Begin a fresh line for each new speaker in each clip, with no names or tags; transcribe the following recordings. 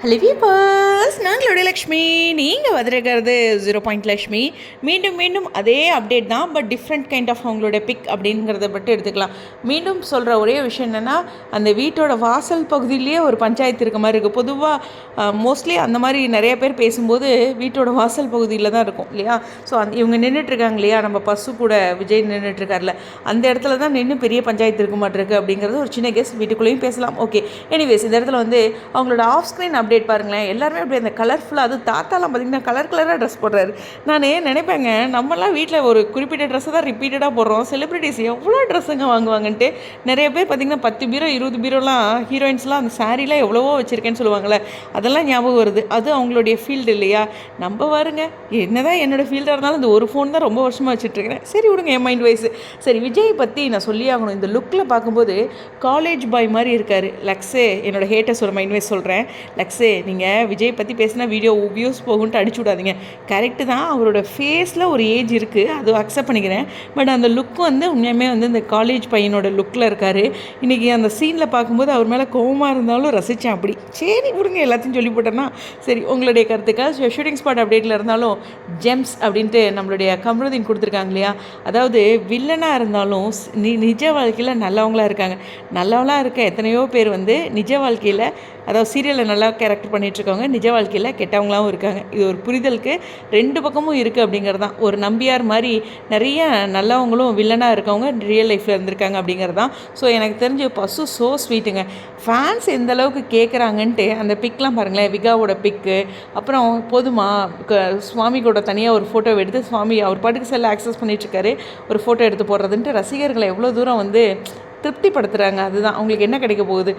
Hello viewers, நாங்களுடைய Lakshmi, நீங்கள் வந்திருக்கிறது 0 லக்ஷ்மி. மீண்டும் மீண்டும் அதே அப்டேட் தான், பட் டிஃப்ரெண்ட் கைண்ட் ஆஃப் அவங்களோட பிக் அப்படிங்கிறத மட்டும் எடுத்துக்கலாம். மீண்டும் சொல்கிற ஒரே விஷயம் என்னென்னா, அந்த வீட்டோட வாசல் பகுதியிலேயே ஒரு பஞ்சாயத்து இருக்க மாதிரி இருக்குது. பொதுவாக மோஸ்ட்லி அந்த மாதிரி நிறைய பேர் பேசும்போது வீட்டோட வாசல் பகுதியில் தான் இருக்கும் இல்லையா. ஸோ இவங்க நின்றுட்டுருக்காங்க இல்லையா, நம்ம பசு கூட விஜய் நின்றுட்டுருக்காருல, அந்த இடத்துல தான் நின்று பெரிய பஞ்சாயத்து இருக்க மாட்டிருக்கு அப்படிங்கிறது ஒரு சின்ன கெஸ். வீட்டுக்குள்ளேயும் பேசலாம். ஓகே, எனிவேஸ், இந்த இடத்துல வந்து அவங்களோட ஆஃப் ஸ்க்ரீன் அப்டேட் பாருங்களேன். எல்லாருமே அப்படி அந்த கலர்ஃபுல்லாக, அது தாத்தாலாம் பார்த்திங்கன்னா கலர் கலராக ட்ரெஸ் போடுறாரு. நான் நினைப்பேங்க, நம்மலாம் வீட்டில் ஒரு குறிப்பிட்ட ட்ரெஸ்ஸை தான் ரிப்பீட்டடாக போடுறோம். செலிப்ரிட்டிஸ் எவ்வளோ ட்ரெஸ்ஸுங்க வாங்குவாங்கன்ட்டு. நிறைய பேர் பார்த்திங்கன்னா 10 பீரோ 20 பீரோலாம், ஹீரோயின்ஸ்லாம் அந்த சாரீலாம் எவ்வளவோ வச்சுருக்கேன்னு சொல்லுவாங்கள்ல, அதெல்லாம் ஞாபகம் வருது. அது அவங்களுடைய ஃபீல்டு இல்லையா. நம்ம பாருங்க, என்ன தான் என்னோடய ஃபீல்டாக இருந்தாலும் இந்த ஒரு ஃபோன் தான் ரொம்ப வருஷமாக வச்சுட்ருக்கிறேன். சரி விடுங்க, என் மைண்ட் வைஸ். சரி, விஜய் பற்றி நான் சொல்லி ஆகணும். இந்த லுக்கில் பார்க்கும்போது காலேஜ் பாய் மாதிரி இருக்கார். லக்ஸே, என்னோடய ஹேட்டர்ஸ் ஒரு மைண்ட் வைஸ் சொல்கிறேன். லக்ஸே, நீங்கள் விஜய் பற்றி பேசினா வீடியோ வியூஸ் போகுன்ட்டு அடிச்சு விடாதீங்க. கரெக்டு தான், அவரோட ஃபேஸில் ஒரு ஏஜ் இருக்குது, அது அக்செப்ட் பண்ணிக்கிறேன். பட் அந்த லுக் வந்து உண்மையுமே வந்து இந்த காலேஜ் பையனோட லுக்கில் இருக்கார். இன்றைக்கி அந்த சீனில் பார்க்கும்போது அவர் மேலே கோவமாக இருந்தாலும் ரசித்தேன். அப்படி சரி விடுங்க, எல்லாத்தையும் சொல்லி போட்டேன்னா சரி. உங்களுடைய கருத்துக்காக ஷூட்டிங் ஸ்பாட் அப்டேட்டில் இருந்தாலும் ஜெம்ஸ் அப்படின்ட்டு நம்மளுடைய கமருதீன் கொடுத்துருக்காங்க இல்லையா. அதாவது வில்லனாக இருந்தாலும் நிஜ வாழ்க்கையில் நல்லவங்களாக இருக்காங்க. நல்லவங்களாக இருக்க எத்தனையோ பேர் வந்து நிஜ வாழ்க்கையில், அதாவது சீரியலில் நல்லா கேரக்டர் பண்ணிகிட்ருக்காங்க, நிஜ வாழ்க்கையில் கெட்டவங்களாகவும் இருக்காங்க. இது ஒரு புரிதலுக்கு 2 பக்கமும் இருக்குது அப்படிங்கிறது தான். ஒரு நம்பியார் மாதிரி நிறைய நல்லவங்களும் வில்லனாக இருக்கவங்க ரியல் லைஃப்பில் இருந்திருக்காங்க அப்படிங்கிறது தான். ஸோ எனக்கு தெரிஞ்ச பசு ஸோ ஸ்வீட்டுங்க. ஃபேன்ஸ் எந்த அளவுக்கு கேட்குறாங்கன்ட்டு அந்த பிக்லாம் பாருங்களேன். விகாவோட பிக்கு, அப்புறம் போதுமா சுவாமி கூட தனியாக ஒரு ஃபோட்டோ எடுத்து, சுவாமி அவர் பாட்டுக்கு செல்ல ஆக்சஸ் பண்ணிகிட்ருக்காரு, ஒரு ஃபோட்டோ எடுத்து போடுறதுன்ட்டு ரசிகர்களை எவ்வளோ தூரம் வந்து திருப்திப்படுத்துகிறாங்க. அதுதான் அவங்களுக்கு என்ன கிடைக்க போகுது.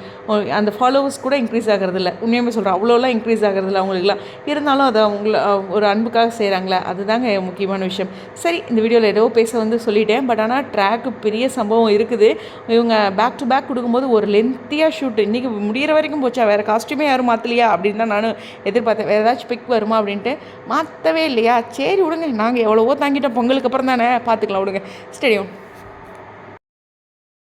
அந்த ஃபாலோவர்ஸ் கூட இன்க்ரீஸ் ஆகிறதில்ல. உண்மையுமே சொல்கிறேன், அவ்வளோலாம் இன்க்ரீஸ் ஆகிறதில்ல அவங்களுக்குலாம். இருந்தாலும் அதை அவங்கள ஒரு அன்புக்காக செய்கிறாங்களே, அதுதாங்க முக்கியமான விஷயம். சரி, இந்த வீடியோவில் ஏதோ பேச வந்து சொல்லிட்டேன். பட் ஆனால் ட்ராக்கு பெரிய சம்பவம் இருக்குது. இவங்க பேக் டு பேக் கொடுக்கும்போது ஒரு லென்த்தியாக ஷூட், இன்றைக்கி முடிகிற வரைக்கும் போச்சா, வேறு காஸ்ட்யூமே யாரும் மாற்றலையா அப்படின்னு தான் நானும் எதிர்பார்த்தேன். வேறு ஏதாச்சும் பிக் வருமா அப்படின்ட்டு, மாற்றவே இல்லையா. சரி விடுங்க, நாங்கள் எவ்வளவோ தாங்கிட்டோம், பொங்கலுக்கு அப்புறம் தானே பார்த்துக்கலாம், விடுங்க. ஸ்டேடியம்.